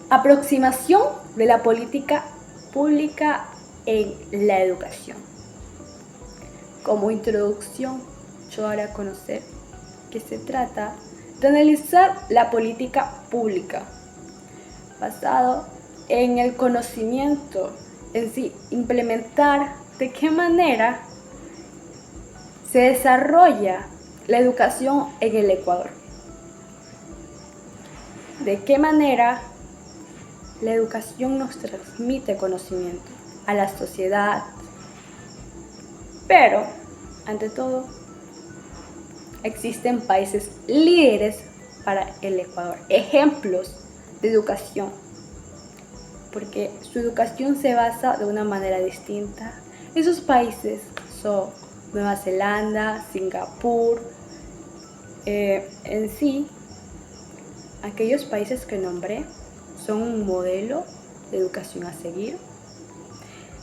Aproximación de la política pública en la educación. Como introducción, yo daré a conocer que se trata de analizar la política pública basado en el conocimiento en sí, implementar de qué manera se desarrolla la educación en el Ecuador. De qué manera la educación nos transmite conocimiento a la sociedad, pero, ante todo, existen países líderes para el Ecuador, ejemplos de educación, porque su educación se basa de una manera distinta. Esos países son Nueva Zelanda, Singapur, en sí, aquellos países que nombré son un modelo de educación a seguir.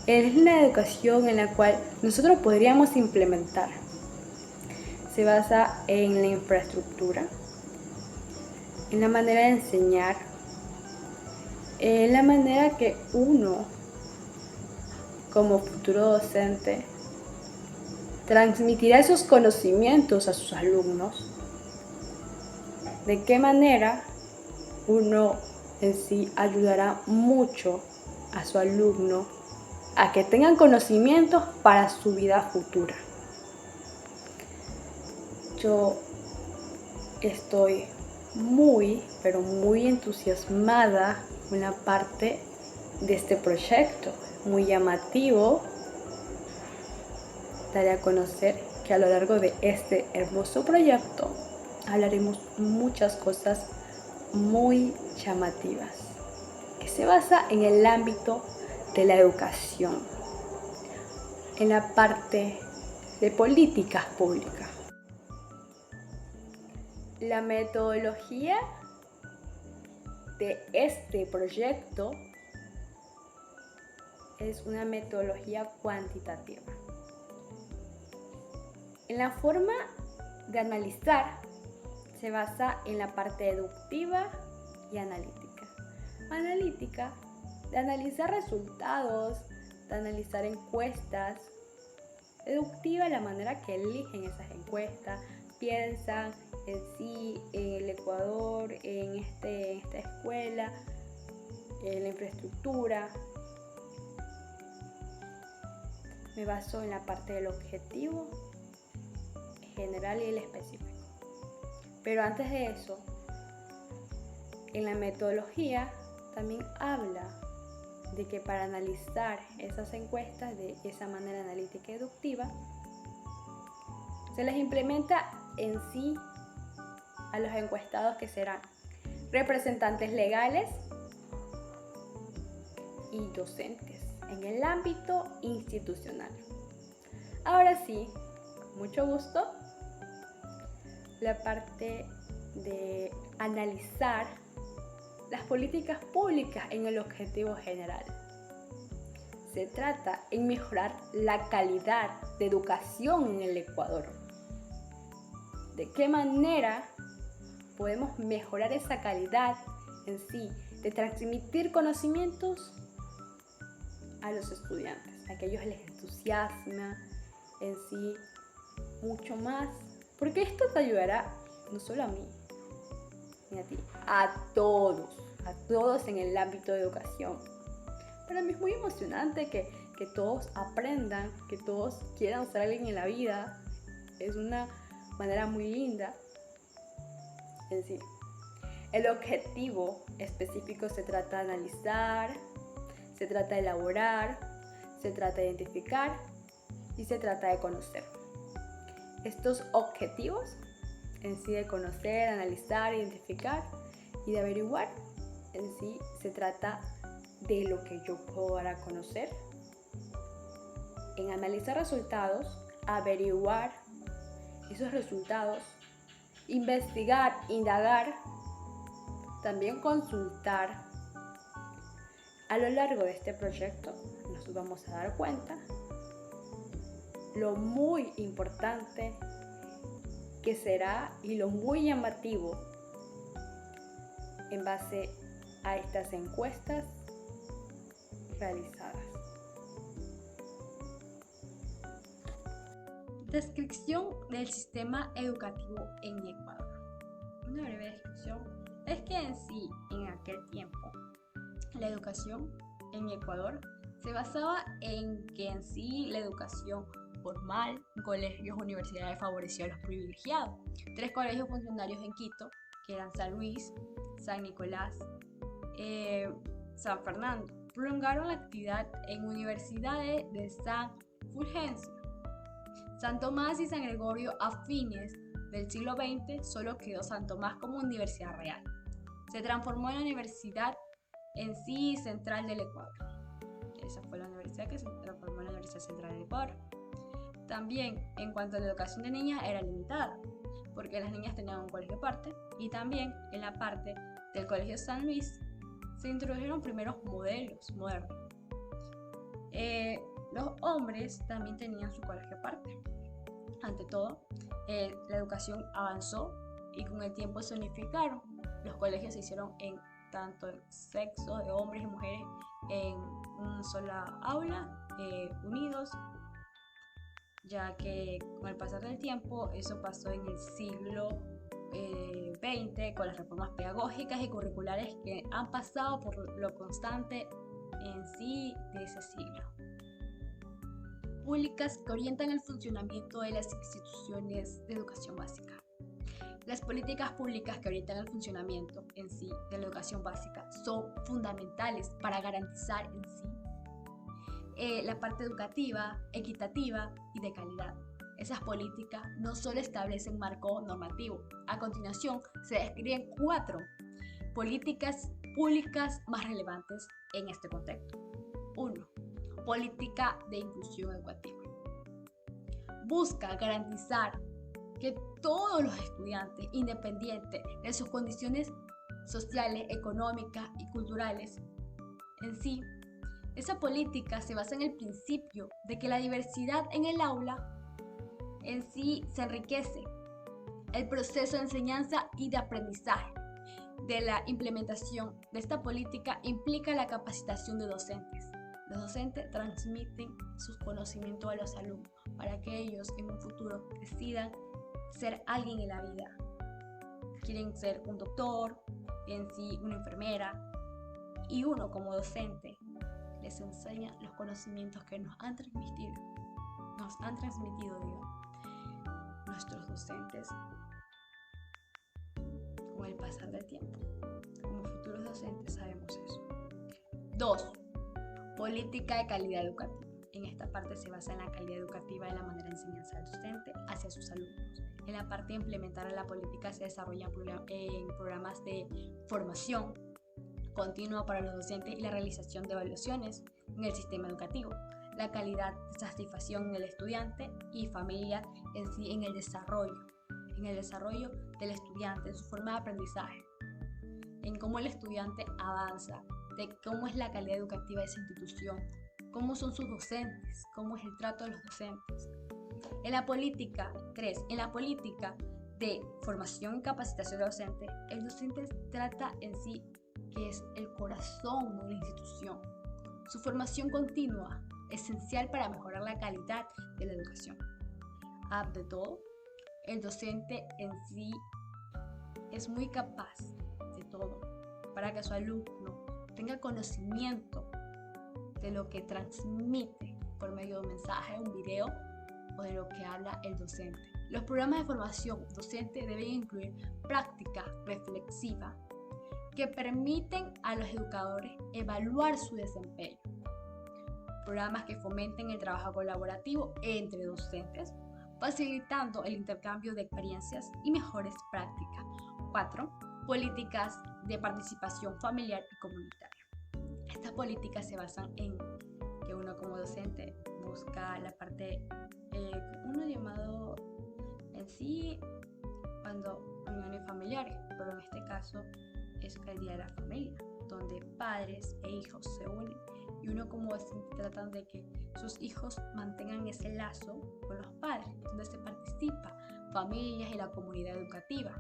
Es una educación en la cual nosotros podríamos implementar. Se basa en la infraestructura, en la manera de enseñar, en la manera que uno, como futuro docente, transmitirá esos conocimientos a sus alumnos. De qué manera uno en sí ayudará mucho a su alumno a que tengan conocimientos para su vida futura. Yo estoy pero muy entusiasmada con la parte de este proyecto, muy llamativo. Daré a conocer que a lo largo de este hermoso proyecto hablaremos muchas cosas muy llamativas, que se basa en el ámbito de la educación, en la parte de políticas públicas. La metodología de este proyecto es una metodología cuantitativa. En la forma de analizar se basa en la parte deductiva y analítica. Analítica, de analizar resultados, de analizar encuestas. Deductiva, la manera que eligen esas encuestas, piensan en sí, en el Ecuador, en esta escuela, en la infraestructura. Me baso en la parte del objetivo general y el específico. Pero antes de eso, en la metodología también habla de que para analizar esas encuestas de esa manera analítica y deductiva, se les implementa en sí a los encuestados, que serán representantes legales y docentes en el ámbito institucional. Ahora sí, mucho gusto, la parte de analizar las políticas públicas en el objetivo general. Se trata en mejorar la calidad de educación en el Ecuador. ¿De qué manera podemos mejorar esa calidad en sí, de transmitir conocimientos a los estudiantes? A que ellos les entusiasma en sí mucho más, porque esto te ayudará no solo a mí ni a ti, a todos en el ámbito de educación. Para mí es muy emocionante que todos aprendan, que todos quieran ser alguien en la vida. Es una manera muy linda. Es decir, el objetivo específico se trata de analizar, se trata de elaborar, se trata de identificar y se trata de conocer. Estos objetivos en sí de conocer, analizar, identificar y de averiguar, en sí se trata de lo que yo puedo dar a conocer, en analizar resultados, averiguar esos resultados, investigar, indagar, también consultar. A lo largo de este proyecto nos vamos a dar cuenta lo muy importante que será y lo muy llamativo en base a estas encuestas realizadas. Descripción del sistema educativo en Ecuador. Una breve descripción es que en sí, en aquel tiempo, la educación en Ecuador se basaba en que en sí la educación formal, colegios, universidades favoreció a los privilegiados. 3 colegios funcionarios en Quito, que eran San Luis, San Nicolás, San Fernando, prolongaron la actividad en universidades de San Fulgencio, San Tomás y San Gregorio. A fines del siglo XX solo quedó San Tomás como universidad real. Se transformó en la Universidad en sí Central del Ecuador. Esa fue la universidad que se transformó en la Universidad Central del Ecuador. También, en cuanto a la educación de niñas, era limitada, porque las niñas tenían un colegio aparte, y también en la parte del Colegio San Luis se introdujeron primeros modelos modernos. Los hombres también tenían su colegio aparte. Ante todo, la educación avanzó y con el tiempo se unificaron. Los colegios se hicieron en tanto en sexo de hombres y mujeres en una sola aula, unidos, ya que con el pasar del tiempo eso pasó en el siglo XX con las reformas pedagógicas y curriculares que han pasado por lo constante en sí de ese siglo. Públicas que orientan el funcionamiento de las instituciones de educación básica. Las políticas públicas que orientan el funcionamiento en sí de la educación básica son fundamentales para garantizar en sí la parte educativa, equitativa y de calidad. Esas políticas no solo establecen marco normativo. A continuación se describen 4 políticas públicas más relevantes en este contexto. 1. Política de inclusión educativa. Busca garantizar que todos los estudiantes, independientes de sus condiciones sociales, económicas y culturales, en sí, esa política se basa en el principio de que la diversidad en el aula en sí se enriquece el proceso de enseñanza y de aprendizaje. De la implementación de esta política implica la capacitación de docentes. Los docentes transmiten sus conocimientos a los alumnos para que ellos en un futuro decidan ser alguien en la vida. Quieren ser un doctor, en sí una enfermera, y uno como docente les enseña los conocimientos que nos han transmitido nuestros docentes con el pasar del tiempo. Como futuros docentes sabemos eso. 2. Política de calidad educativa. En esta parte se basa en la calidad educativa de la manera de enseñanza del docente hacia sus alumnos. En la parte de implementar la política se desarrollan programas de formación continua para los docentes y la realización de evaluaciones en el sistema educativo. La calidad de satisfacción del estudiante y familia en sí en el desarrollo del estudiante, en su forma de aprendizaje, en cómo el estudiante avanza, de cómo es la calidad educativa de esa institución, cómo son sus docentes, cómo es el trato de los docentes. En la política 3, en la política de formación y capacitación de docentes, el docente trata en sí que es el corazón de la institución. Su formación continua, esencial para mejorar la calidad de la educación. Ante todo, el docente en sí es muy capaz de todo para que su alumno tenga conocimiento de lo que transmite por medio de un mensaje, un video o de lo que habla el docente. Los programas de formación docente deben incluir práctica reflexiva que permiten a los educadores evaluar su desempeño. Programas que fomenten el trabajo colaborativo entre docentes, facilitando el intercambio de experiencias y mejores prácticas. 4. Políticas de participación familiar y comunitaria. Estas políticas se basan en que uno como docente busca la parte, uno llamado en sí, cuando reuniones familiares, pero en este caso es el Día de la Familia, donde padres e hijos se unen y uno como docente tratan de que sus hijos mantengan ese lazo con los padres, donde se participa familias y la comunidad educativa.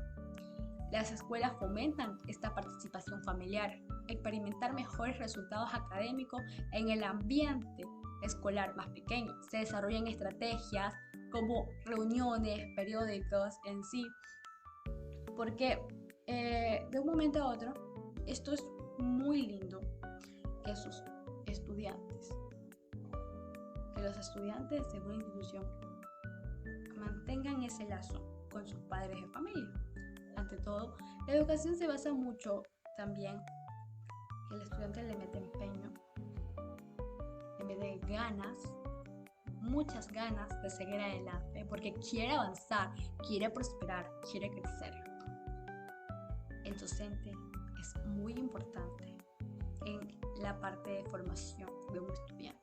Las escuelas fomentan esta participación familiar, experimentar mejores resultados académicos en el ambiente escolar más pequeño. Se desarrollan estrategias como reuniones, periódicos en sí, porque de un momento a otro esto es muy lindo que sus estudiantes, que los estudiantes de una institución mantengan ese lazo con sus padres de familia. Ante todo, la educación se basa mucho también que el estudiante le mete empeño, en vez de ganas, muchas ganas de seguir adelante, porque quiere avanzar, quiere prosperar, quiere crecer. El docente es muy importante en la parte de formación de un estudiante.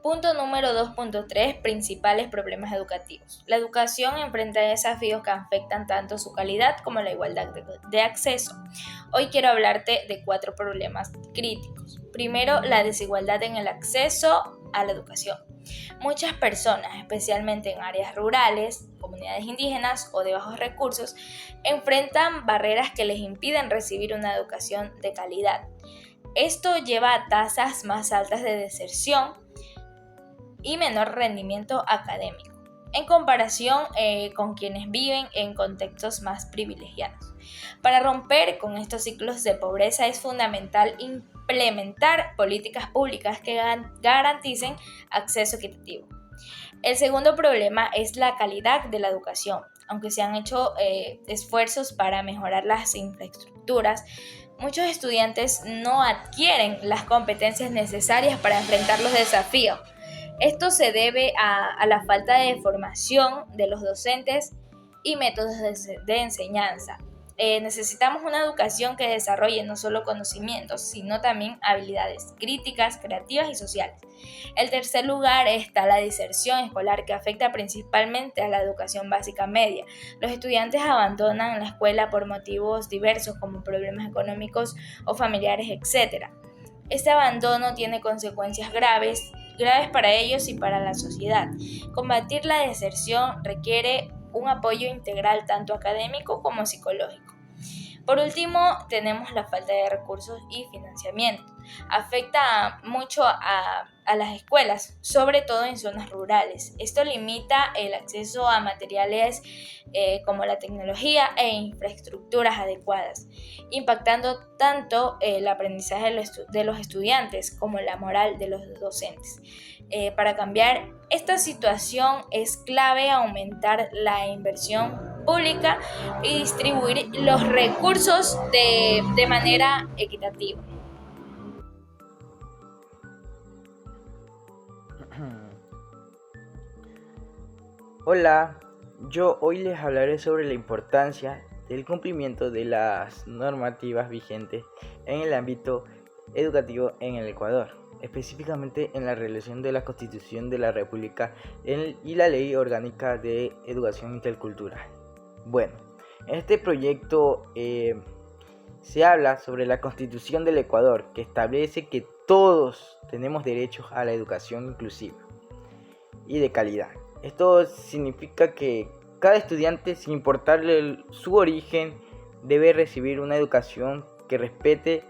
Punto número 2.3. Principales problemas educativos. La educación enfrenta desafíos que afectan tanto su calidad como la igualdad de acceso. Hoy quiero hablarte de 4 problemas críticos. Primero, la desigualdad en el acceso a la educación. Muchas personas, especialmente en áreas rurales, comunidades indígenas o de bajos recursos, enfrentan barreras que les impiden recibir una educación de calidad. Esto lleva a tasas más altas de deserción y menor rendimiento académico, en comparación con quienes viven en contextos más privilegiados. Para romper con estos ciclos de pobreza es fundamental implementar políticas públicas que garanticen acceso equitativo. El segundo problema es la calidad de la educación. Aunque se han hecho esfuerzos para mejorar las infraestructuras, muchos estudiantes no adquieren las competencias necesarias para enfrentar los desafíos. Esto se debe a la falta de formación de los docentes y métodos de enseñanza. Necesitamos una educación que desarrolle no solo conocimientos, sino también habilidades críticas, creativas y sociales. En tercer lugar está la deserción escolar, que afecta principalmente a la educación básica media. Los estudiantes abandonan la escuela por motivos diversos como problemas económicos o familiares, etc. Este abandono tiene consecuencias graves para ellos y para la sociedad. Combatir la deserción requiere un apoyo integral tanto académico como psicológico. Por último, tenemos la falta de recursos y financiamiento. Afecta mucho a las escuelas, sobre todo en zonas rurales. Esto limita el acceso a materiales como la tecnología e infraestructuras adecuadas, impactando tanto el aprendizaje de los estudiantes como la moral de los docentes. Para cambiar esta situación es clave aumentar la inversión pública y distribuir los recursos de manera equitativa. Hola, yo hoy les hablaré sobre la importancia del cumplimiento de las normativas vigentes en el ámbito educativo en el Ecuador, específicamente en la relación de la Constitución de la República y la Ley Orgánica de Educación Intercultural. Bueno, en este proyecto se habla sobre la Constitución del Ecuador, que establece que todos tenemos derechos a la educación inclusiva y de calidad. Esto significa que cada estudiante, sin importarle su origen, debe recibir una educación que respete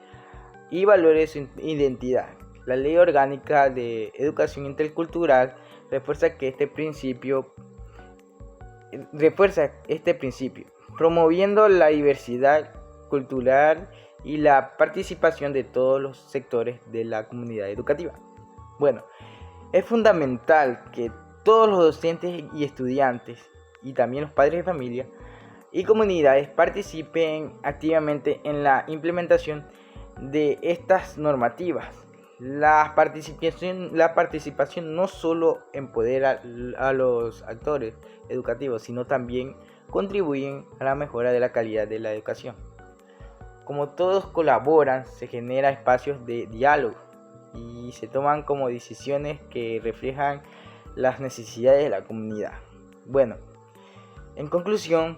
y valore su identidad. La Ley Orgánica de Educación Intercultural refuerza este principio, promoviendo la diversidad cultural y la participación de todos los sectores de la comunidad educativa. Bueno, es fundamental que todos los docentes y estudiantes, y también los padres de familia y comunidades, participen activamente en la implementación de estas normativas. La participación no solo empodera a los actores educativos, sino también contribuyen a la mejora de la calidad de la educación. Como todos colaboran, se generan espacios de diálogo y se toman como decisiones que reflejan las necesidades de la comunidad. Bueno, en conclusión,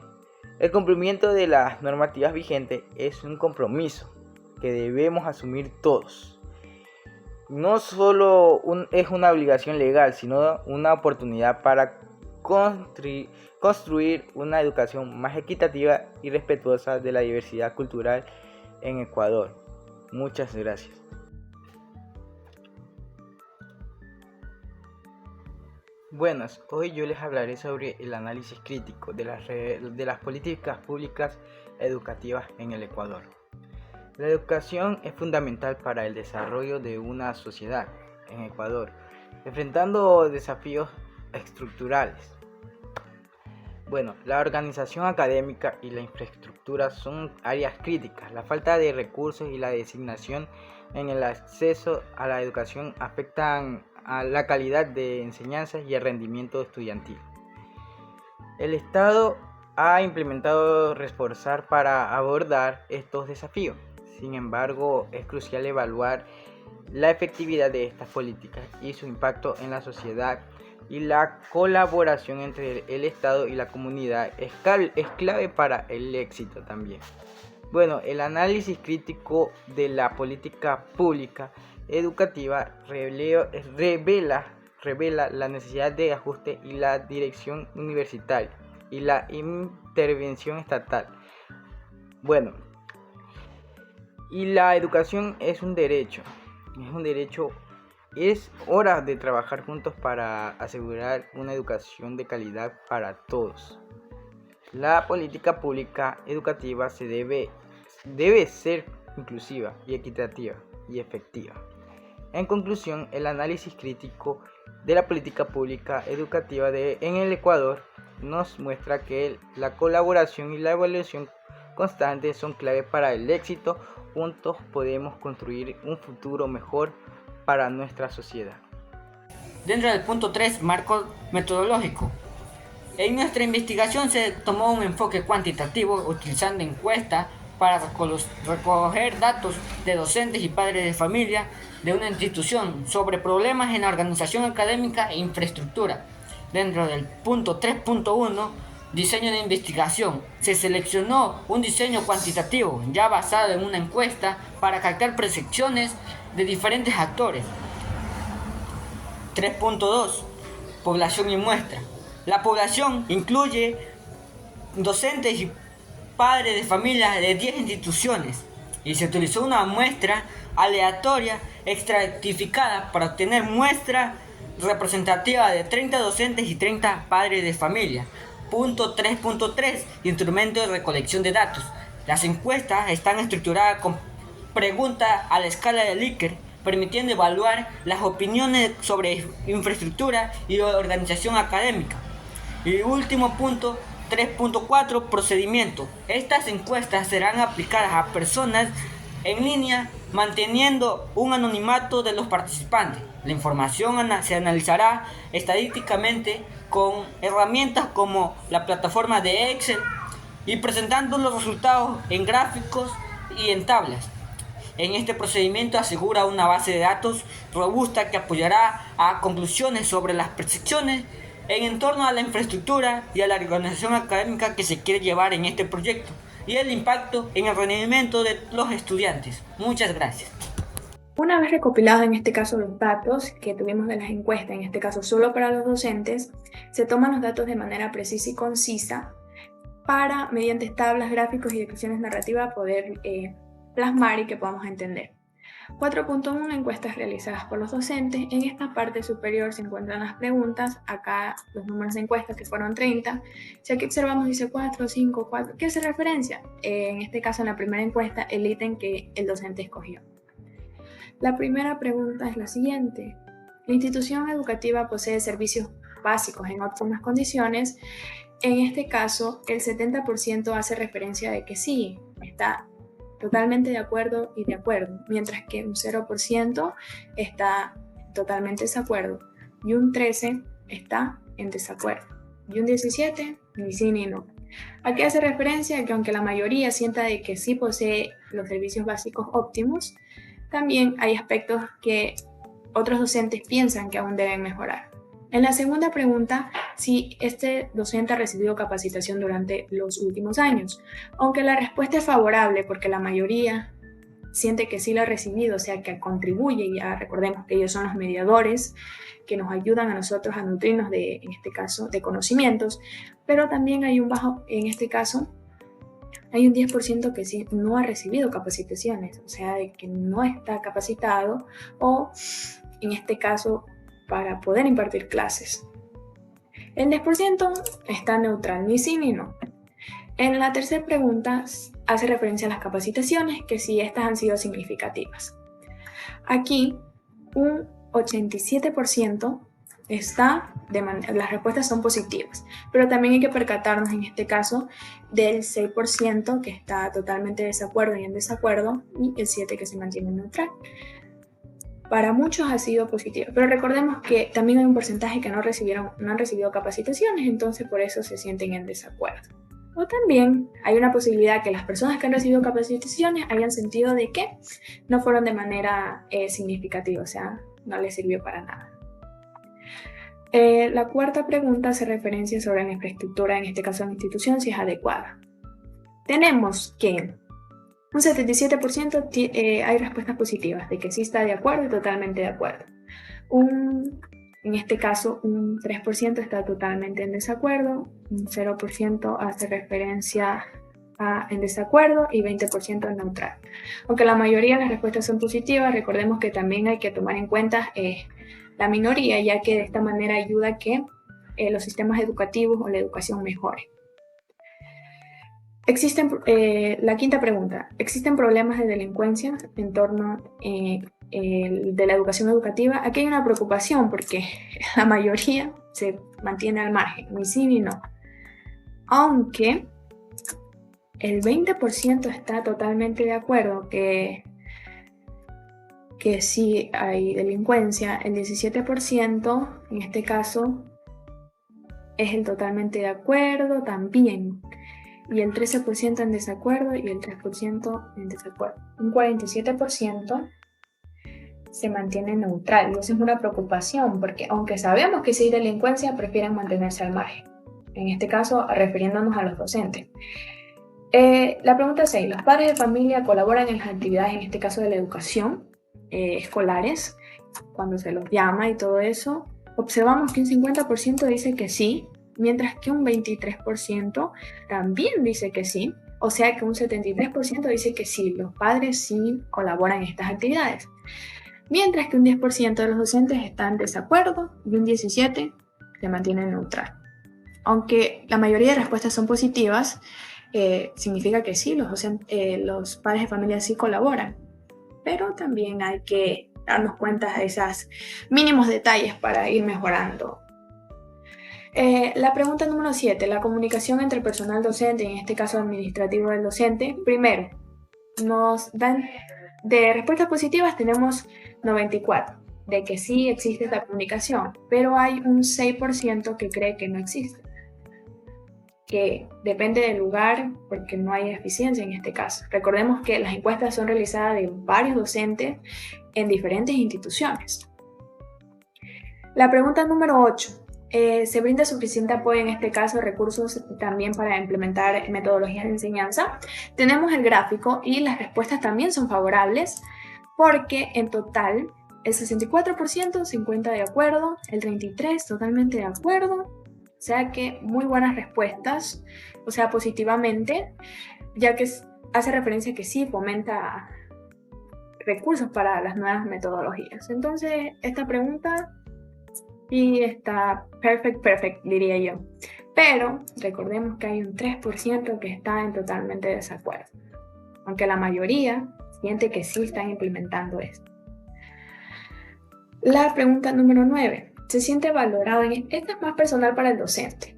el cumplimiento de las normativas vigentes es un compromiso que debemos asumir todos. no solo es una obligación legal, sino una oportunidad para construir una educación más equitativa y respetuosa de la diversidad cultural en Ecuador. Muchas gracias. Buenas, hoy yo les hablaré sobre el análisis crítico de las políticas públicas educativas en el Ecuador. La educación es fundamental para el desarrollo de una sociedad en Ecuador, enfrentando desafíos estructurales. La organización académica y la infraestructura son áreas críticas. La falta de recursos y la designación en el acceso a la educación afectan a la calidad de enseñanza y el rendimiento estudiantil. El Estado ha implementado reforzar para abordar estos desafíos. Sin embargo, es crucial evaluar la efectividad de estas políticas y su impacto en la sociedad, y la colaboración entre el Estado y la comunidad es clave para el éxito también. El análisis crítico de la política pública educativa revela la necesidad de ajuste y la dirección universitaria y la intervención estatal. Y la educación es un derecho. Es hora de trabajar juntos para asegurar una educación de calidad para todos. La política pública educativa debe ser inclusiva y equitativa y efectiva. En conclusión, el análisis crítico de la política pública educativa en el Ecuador nos muestra que la colaboración y la evaluación constante son clave para el éxito. Juntos podemos construir un futuro mejor para nuestra sociedad. Dentro del punto 3, marco metodológico. En nuestra investigación se tomó un enfoque cuantitativo utilizando encuestas para recoger datos de docentes y padres de familia de una institución sobre problemas en la organización académica e infraestructura. Dentro del punto 3.1, diseño de investigación, se seleccionó un diseño cuantitativo ya basado en una encuesta para captar percepciones de diferentes actores. 3.2, población y muestra. La población incluye docentes y padres de familia de 10 instituciones y se utilizó una muestra aleatoria estratificada para obtener muestra representativa de 30 docentes y 30 padres de familia. Punto 3.3, instrumento de recolección de datos. Las encuestas están estructuradas con preguntas a la escala de Likert, permitiendo evaluar las opiniones sobre infraestructura y organización académica. Y último punto, 3.4, procedimiento. Estas encuestas serán aplicadas a personas en línea, manteniendo un anonimato de los participantes. La información se analizará estadísticamente con herramientas como la plataforma de Excel y presentando los resultados en gráficos y en tablas. En este procedimiento asegura una base de datos robusta que apoyará a conclusiones sobre las percepciones en torno a la infraestructura y a la organización académica que se quiere llevar en este proyecto y el impacto en el rendimiento de los estudiantes. Muchas gracias. Una vez recopilados en este caso los datos que tuvimos de las encuestas, en este caso solo para los docentes, se toman los datos de manera precisa y concisa para, mediante tablas, gráficos y descripciones narrativas, poder plasmar y que podamos entender. 4.1, encuestas realizadas por los docentes. En esta parte superior se encuentran las preguntas, acá los números de encuestas que fueron 30. Si aquí observamos dice 4, 5, 4, ¿qué hace referencia? En este caso en la primera encuesta el ítem que el docente escogió. La primera pregunta es la siguiente. ¿La institución educativa posee servicios básicos en óptimas condiciones? En este caso el 70% hace referencia de que sí, está totalmente de acuerdo y de acuerdo, mientras que un 0% está totalmente en desacuerdo y un 13% está en desacuerdo y un 17% ni sí ni no. Aquí hace referencia a que aunque la mayoría sienta de que sí posee los servicios básicos óptimos, también hay aspectos que otros docentes piensan que aún deben mejorar. En la segunda pregunta, si este docente ha recibido capacitación durante los últimos años, aunque la respuesta es favorable porque la mayoría siente que sí lo ha recibido, o sea, que contribuye, ya recordemos que ellos son los mediadores que nos ayudan a nosotros a nutrirnos en este caso, de conocimientos, pero también hay un bajo, en este caso, hay un 10% que sí no ha recibido capacitaciones, o sea, de que no está capacitado o, en este caso, para poder impartir clases. El 10% está neutral, ni sí ni no. En la tercera pregunta hace referencia a las capacitaciones, que si estas han sido significativas. Aquí, un 87% las respuestas son positivas, pero también hay que percatarnos en este caso del 6% que está totalmente de desacuerdo y en desacuerdo, y el 7% que se mantiene neutral. Para muchos ha sido positivo, pero recordemos que también hay un porcentaje que no han recibido capacitaciones, entonces por eso se sienten en desacuerdo. O también hay una posibilidad que las personas que han recibido capacitaciones hayan sentido de que no fueron de manera significativa, o sea, no les sirvió para nada. La cuarta pregunta hace referencia sobre la infraestructura, en este caso de la institución, si es adecuada. Tenemos que un 77% hay respuestas positivas, de que sí está de acuerdo y totalmente de acuerdo. En este caso, un 3% está totalmente en desacuerdo, un 0% hace referencia en desacuerdo y 20% en neutral. Aunque la mayoría de las respuestas son positivas, recordemos que también hay que tomar en cuenta la minoría, ya que de esta manera ayuda a que los sistemas educativos o la educación mejore. La quinta pregunta, ¿existen problemas de delincuencia en torno de la educación educativa? Aquí hay una preocupación porque la mayoría se mantiene al margen, ni sí ni no. Aunque el 20% está totalmente de acuerdo que sí hay delincuencia, el 17% en este caso es el totalmente de acuerdo también, y el 13% en desacuerdo y el 3% en desacuerdo. Un 47% se mantiene neutral, y eso es una preocupación porque aunque sabemos que sí hay delincuencia, prefieren mantenerse al margen. En este caso, refiriéndonos a los docentes. La pregunta 6. ¿Los padres de familia colaboran en las actividades, en este caso de la educación, escolares, cuando se los llama y todo eso? Observamos que un 50% dice que sí, mientras que un 23% también dice que sí, o sea que un 73% dice que sí, los padres sí colaboran en estas actividades, mientras que un 10% de los docentes están en desacuerdo y un 17% se mantiene neutral. Aunque la mayoría de respuestas son positivas, significa que sí, los padres de familia sí colaboran, pero también hay que darnos cuenta de esos mínimos detalles para ir mejorando. La pregunta número 7, la comunicación entre el personal docente, en este caso administrativo del docente. Primero, nos dan de respuestas positivas tenemos 94, de que sí existe esta comunicación, pero hay un 6% que cree que no existe, que depende del lugar porque no hay eficiencia en este caso. Recordemos que las encuestas son realizadas de varios docentes en diferentes instituciones. La pregunta número 8. ¿Se brinda suficiente apoyo, en este caso recursos también para implementar metodologías de enseñanza? Tenemos el gráfico y las respuestas también son favorables porque en total el 64% se encuentra de acuerdo, el 33% totalmente de acuerdo, o sea que muy buenas respuestas, o sea positivamente, ya que hace referencia que sí fomenta recursos para las nuevas metodologías. Entonces esta pregunta y está perfect, diría yo. Pero recordemos que hay un 3% que está en totalmente desacuerdo, aunque la mayoría siente que sí están implementando esto. La pregunta número 9. ¿Se siente valorado? Esta es más personal para el docente.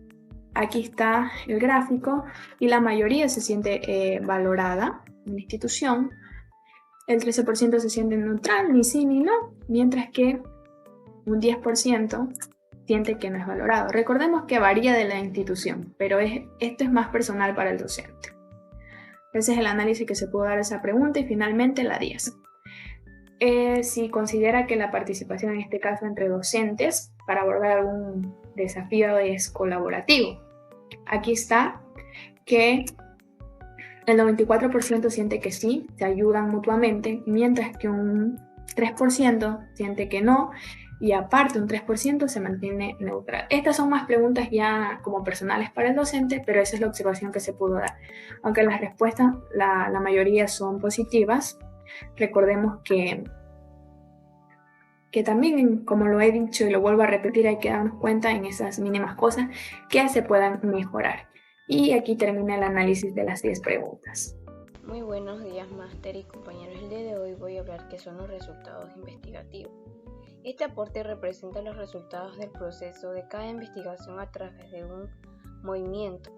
Aquí está el gráfico y la mayoría se siente valorada en la institución. El 13% se siente neutral, ni sí ni no, mientras que un 10% siente que no es valorado. Recordemos que varía de la institución, pero esto es más personal para el docente. Ese es el análisis que se puede dar a esa pregunta. Y finalmente la 10. Si considera que la participación, en este caso entre docentes, para abordar algún desafío es colaborativo. Aquí está que El 94% siente que sí, se ayudan mutuamente, mientras que un 3% siente que no, y aparte un 3% se mantiene neutral. Estas son más preguntas ya como personales para el docente, pero esa es la observación que se pudo dar. Aunque las respuestas, la mayoría son positivas, recordemos que también, como lo he dicho y lo vuelvo a repetir, hay que darnos cuenta en esas mínimas cosas que se puedan mejorar. Y aquí termina el análisis de las 10 preguntas. Muy buenos días, máster y compañeros. El día de hoy voy a hablar qué son los resultados investigativos. Este aporte representa los resultados del proceso de cada investigación a través de un movimiento.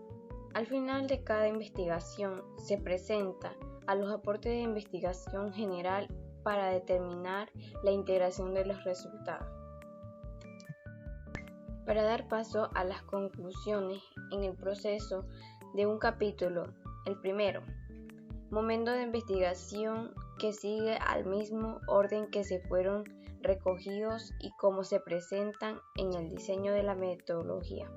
Al final de cada investigación se presenta a los aportes de investigación general para determinar la integración de los resultados. Para dar paso a las conclusiones en el proceso de un capítulo, el primero, momento de investigación que sigue al mismo orden que se fueron recogidos y cómo se presentan en el diseño de la metodología.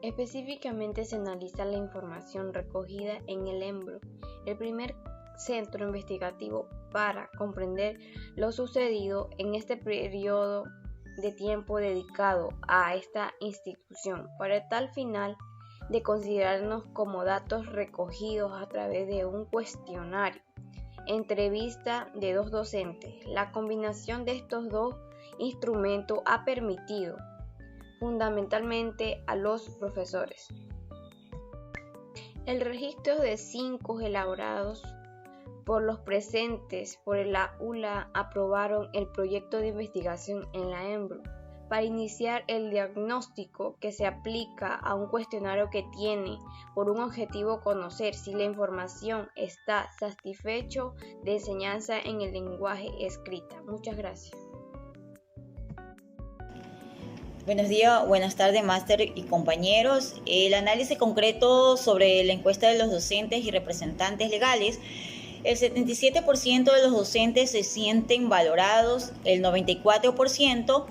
Específicamente se analiza la información recogida en el EMBRO, el primer centro investigativo, para comprender lo sucedido en este periodo de tiempo dedicado a esta institución, para tal final de considerarnos como datos recogidos a través de un cuestionario, entrevista de 2 docentes. La combinación de estos dos instrumentos ha permitido fundamentalmente a los profesores el registro de 5 elaborados por los presentes por la ULA aprobaron el proyecto de investigación en la EMBRO para iniciar el diagnóstico que se aplica a un cuestionario que tiene por un objetivo conocer si la información está satisfecho de enseñanza en el lenguaje escrita. Muchas gracias. Buenos días, buenas tardes, máster y compañeros. El análisis concreto sobre la encuesta de los docentes y representantes legales. El 77% de los docentes se sienten valorados, el 94%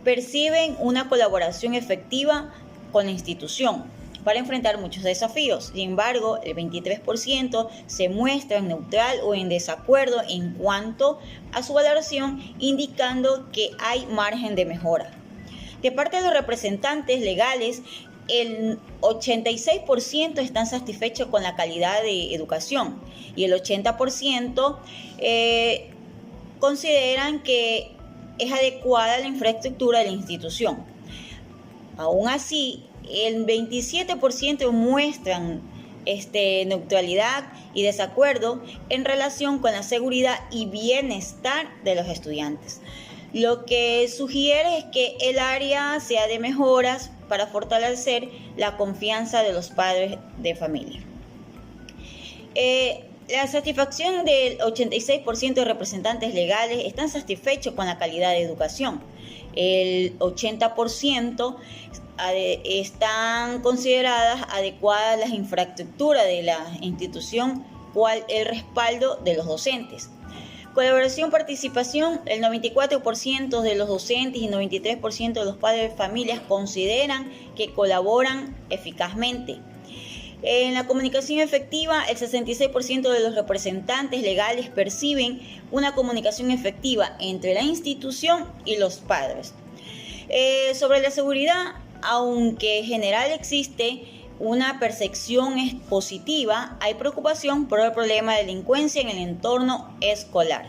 perciben una colaboración efectiva con la institución para enfrentar muchos desafíos. Sin embargo, el 23% se muestra neutral o en desacuerdo en cuanto a su valoración, indicando que hay margen de mejora. De parte de los representantes legales, el 86% están satisfechos con la calidad de educación y el 80% consideran que es adecuada la infraestructura de la institución. Aún así, el 27% muestran neutralidad y desacuerdo en relación con la seguridad y bienestar de los estudiantes. Lo que sugiere es que el área sea de mejoras para fortalecer la confianza de los padres de familia. La satisfacción del 86% de representantes legales están satisfechos con la calidad de educación. El 80% están consideradas adecuadas las infraestructuras de la institución, cual el respaldo de los docentes. Colaboración, participación, el 94% de los docentes y 93% de los padres de familias consideran que colaboran eficazmente. En la comunicación efectiva, el 66% de los representantes legales perciben una comunicación efectiva entre la institución y los padres. Sobre la seguridad, aunque en general existe una percepción positiva, hay preocupación por el problema de delincuencia en el entorno escolar.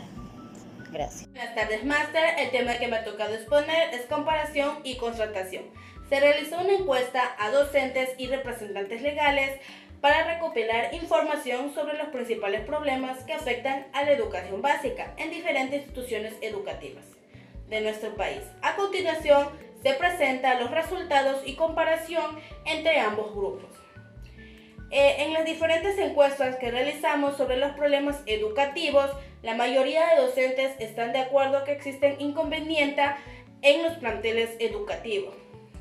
Gracias. Buenas tardes, máster. El tema que me ha tocado exponer es comparación y contratación. Se realizó una encuesta a docentes y representantes legales para recopilar información sobre los principales problemas que afectan a la educación básica en diferentes instituciones educativas de nuestro país. A continuación, se presentan los resultados y comparación entre ambos grupos. En las diferentes encuestas que realizamos sobre los problemas educativos, la mayoría de docentes están de acuerdo que existen inconvenientes en los planteles educativos.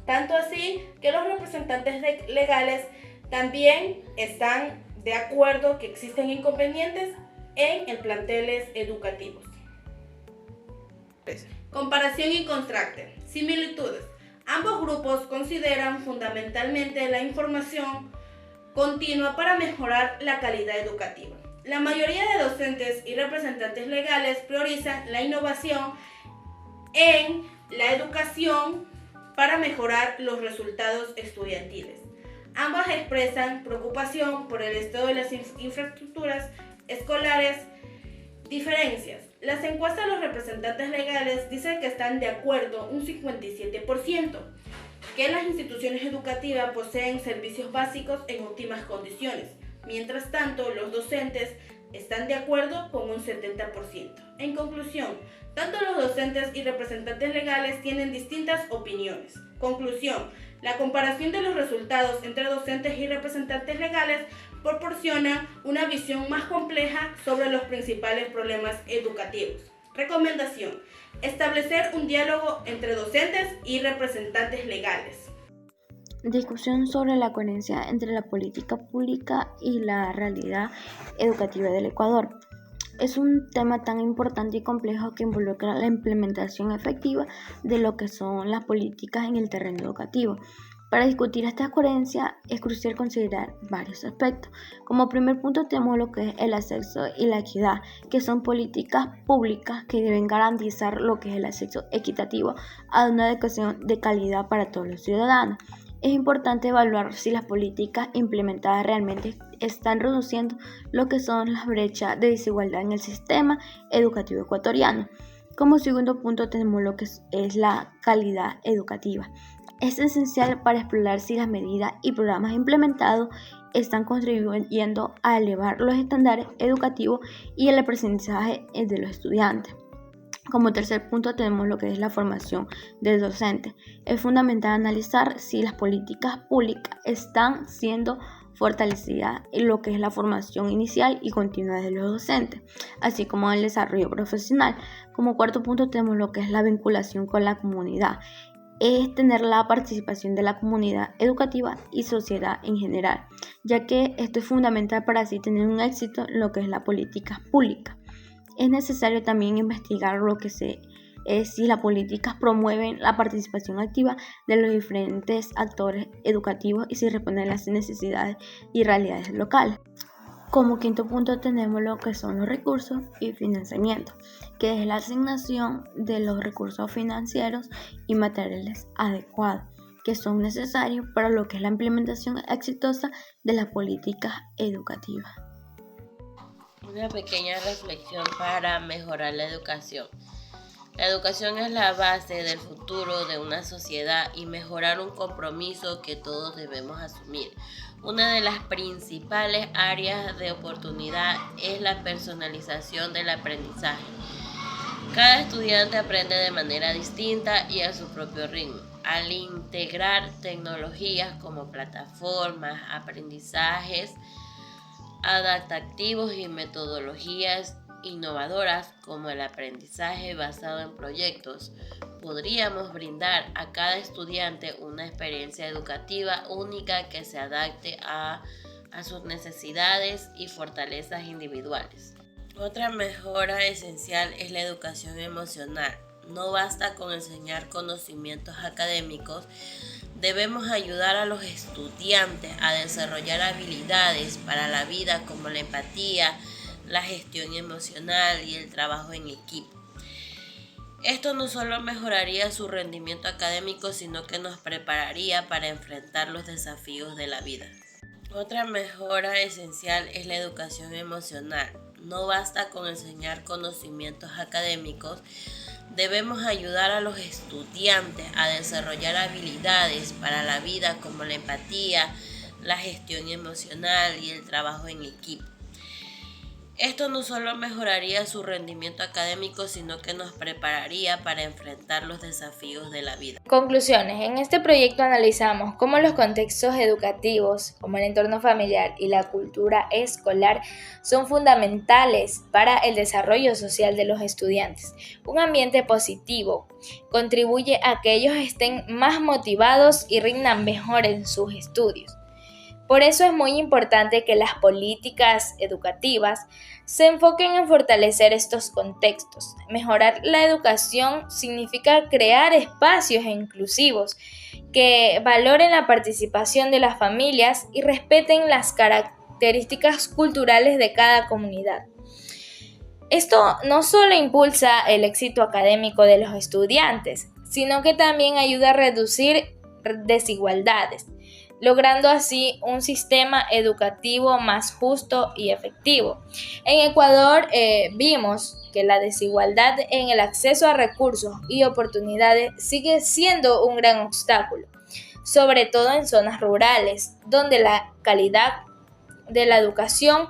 Tanto así que los representantes legales también están de acuerdo que existen inconvenientes en el planteles educativos. Comparación y contraste. Similitudes. Ambos grupos consideran fundamentalmente la información continua para mejorar la calidad educativa. La mayoría de docentes y representantes legales priorizan la innovación en la educación para mejorar los resultados estudiantiles. Ambas expresan preocupación por el estado de las infraestructuras escolares. Diferencias. Las encuestas de los representantes legales dicen que están de acuerdo un 57%, que las instituciones educativas poseen servicios básicos en óptimas condiciones. Mientras tanto, los docentes están de acuerdo con un 70%. En conclusión, tanto los docentes y representantes legales tienen distintas opiniones. Conclusión, la comparación de los resultados entre docentes y representantes legales proporciona una visión más compleja sobre los principales problemas educativos. Recomendación: establecer un diálogo entre docentes y representantes legales. Discusión sobre la coherencia entre la política pública y la realidad educativa del Ecuador. Es un tema tan importante y complejo que involucra la implementación efectiva de lo que son las políticas en el terreno educativo. Para discutir esta coherencia es crucial considerar varios aspectos. Como primer punto tenemos lo que es el acceso y la equidad, que son políticas públicas que deben garantizar lo que es el acceso equitativo a una educación de calidad para todos los ciudadanos. Es importante evaluar si las políticas implementadas realmente están reduciendo lo que son las brechas de desigualdad en el sistema educativo ecuatoriano. Como segundo punto tenemos lo que es la calidad educativa. Es esencial para explorar si las medidas y programas implementados están contribuyendo a elevar los estándares educativos y el aprendizaje de los estudiantes. Como tercer punto tenemos lo que es la formación del docente. Es fundamental analizar si las políticas públicas están siendo fortalecidas en lo que es la formación inicial y continua de los docentes, así como el desarrollo profesional. Como cuarto punto tenemos lo que es la vinculación con la comunidad. Es tener la participación de la comunidad educativa y sociedad en general, ya que esto es fundamental para así tener un éxito en lo que es la política pública. Es necesario también investigar lo que si las políticas promueven la participación activa de los diferentes actores educativos y si responden a las necesidades y realidades locales. Como quinto punto tenemos lo que son los recursos y financiamiento, que es la asignación de los recursos financieros y materiales adecuados, que son necesarios para lo que es la implementación exitosa de las políticas educativas. Una pequeña reflexión para mejorar la educación. La educación es la base del futuro de una sociedad y mejorar un compromiso que todos debemos asumir. Una de las principales áreas de oportunidad es la personalización del aprendizaje. Cada estudiante aprende de manera distinta y a su propio ritmo. Al integrar tecnologías como plataformas, aprendizajes adaptativos y metodologías innovadoras como el aprendizaje basado en proyectos, podríamos brindar a cada estudiante una experiencia educativa única que se adapte a sus necesidades y fortalezas individuales. Otra mejora esencial es la educación emocional. No basta con enseñar conocimientos académicos, debemos ayudar a los estudiantes a desarrollar habilidades para la vida como la empatía, la gestión emocional y el trabajo en equipo. Esto no solo mejoraría su rendimiento académico, sino que nos prepararía para enfrentar los desafíos de la vida. Otra mejora esencial es la educación emocional. No basta con enseñar conocimientos académicos, debemos ayudar a los estudiantes a desarrollar habilidades para la vida como la empatía, la gestión emocional y el trabajo en equipo. Esto no solo mejoraría su rendimiento académico, sino que nos prepararía para enfrentar los desafíos de la vida. Conclusiones. En este proyecto analizamos cómo los contextos educativos, como el entorno familiar y la cultura escolar, son fundamentales para el desarrollo social de los estudiantes. Un ambiente positivo contribuye a que ellos estén más motivados y rindan mejor en sus estudios. Por eso es muy importante que las políticas educativas se enfoquen en fortalecer estos contextos. Mejorar la educación significa crear espacios inclusivos que valoren la participación de las familias y respeten las características culturales de cada comunidad. Esto no solo impulsa el éxito académico de los estudiantes, sino que también ayuda a reducir desigualdades, logrando así un sistema educativo más justo y efectivo. En Ecuador vimos que la desigualdad en el acceso a recursos y oportunidades sigue siendo un gran obstáculo, sobre todo en zonas rurales, donde la calidad de la educación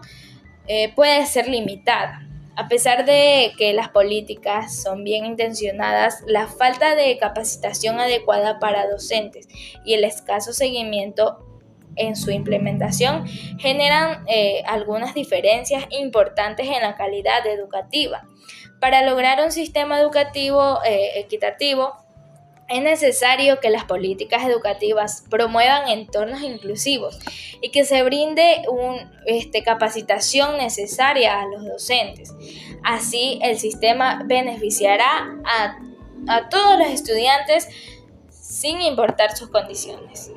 puede ser limitada. A pesar de que las políticas son bien intencionadas, la falta de capacitación adecuada para docentes y el escaso seguimiento en su implementación generan algunas diferencias importantes en la calidad educativa. Para lograr un sistema educativo equitativo, es necesario que las políticas educativas promuevan entornos inclusivos y que se brinde una capacitación necesaria a los docentes. Así, el sistema beneficiará a todos los estudiantes sin importar sus condiciones.